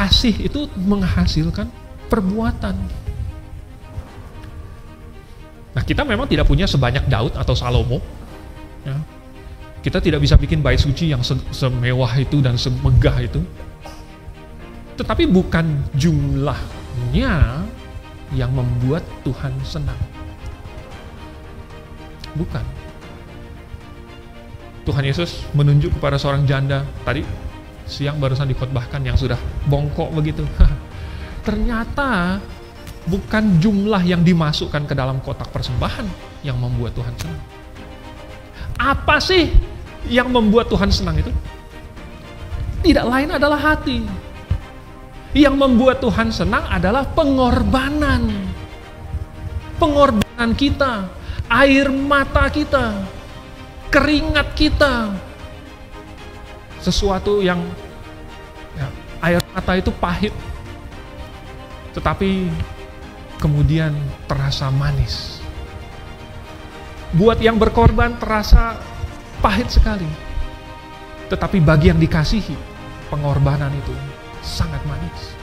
kasih itu menghasilkan perbuatan. Nah, kita memang tidak punya sebanyak Daud atau Salomo. Ya. Kita tidak bisa bikin bait suci yang semewah itu dan semegah itu. Tetapi bukan jumlahnya yang membuat Tuhan senang. Bukan. Tuhan Yesus menunjuk kepada seorang janda, tadi siang barusan dikhotbahkan, yang sudah bongkok begitu. Ternyata bukan jumlah yang dimasukkan ke dalam kotak persembahan yang membuat Tuhan senang. Apa sih yang membuat Tuhan senang itu? Tidak lain adalah hati. Yang membuat Tuhan senang adalah pengorbanan. Pengorbanan kita, air mata kita, keringat kita. Sesuatu yang air mata itu pahit, tetapi kemudian terasa manis. Buat yang berkorban terasa pahit sekali, tetapi bagi yang dikasihi, pengorbanan itu sangat manis.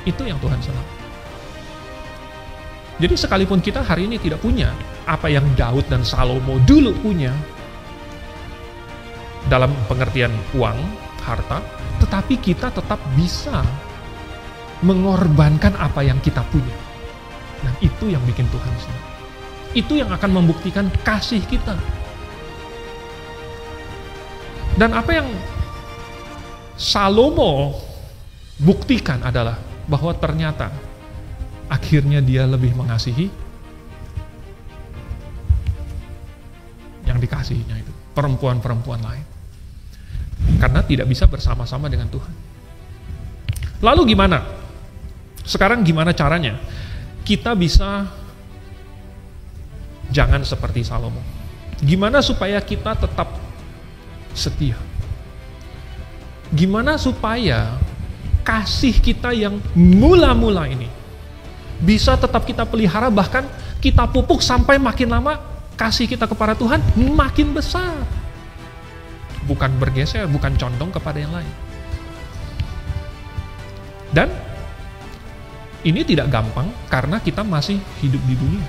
Itu yang Tuhan senang. Jadi sekalipun kita hari ini tidak punya apa yang Daud dan Salomo dulu punya, dalam pengertian uang, harta, tetapi kita tetap bisa mengorbankan apa yang kita punya. Dan itu yang bikin Tuhan senang. Itu yang akan membuktikan kasih kita. Dan apa yang Salomo buktikan adalah bahwa ternyata akhirnya dia lebih mengasihi yang dikasihinya itu, perempuan-perempuan lain. Karena tidak bisa bersama-sama dengan Tuhan. Lalu gimana? Sekarang gimana caranya? Kita bisa jangan seperti Salomo. Gimana supaya kita tetap setia? Gimana supaya kasih kita yang mula-mula ini bisa tetap kita pelihara, bahkan kita pupuk sampai makin lama kasih kita kepada Tuhan makin besar. Bukan bergeser, bukan condong kepada yang lain. Dan ini tidak gampang karena kita masih hidup di dunia.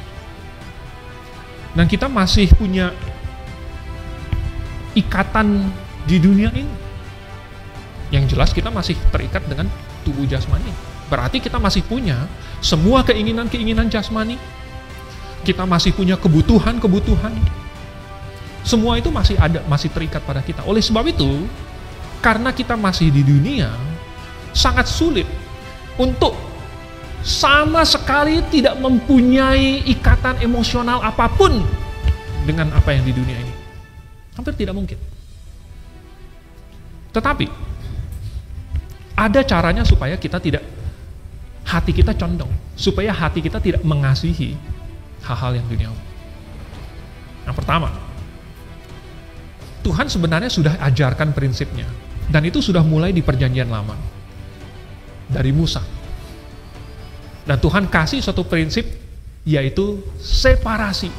Dan kita masih punya ikatan di dunia ini. Yang jelas kita masih terikat dengan tubuh jasmani. Berarti kita masih punya semua keinginan-keinginan jasmani. Kita masih punya kebutuhan-kebutuhan. Semua itu masih ada, masih terikat pada kita. Oleh sebab itu, karena kita masih di dunia, sangat sulit untuk sama sekali tidak mempunyai ikatan emosional apapun dengan apa yang di dunia ini. Hampir tidak mungkin. Tetapi ada caranya supaya kita tidak, hati kita condong, supaya hati kita tidak mengasihi hal-hal yang duniawi. Yang pertama, Tuhan sebenarnya sudah ajarkan prinsipnya, dan itu sudah mulai di Perjanjian Lama dari Musa. Dan Tuhan kasih suatu prinsip, yaitu separasi.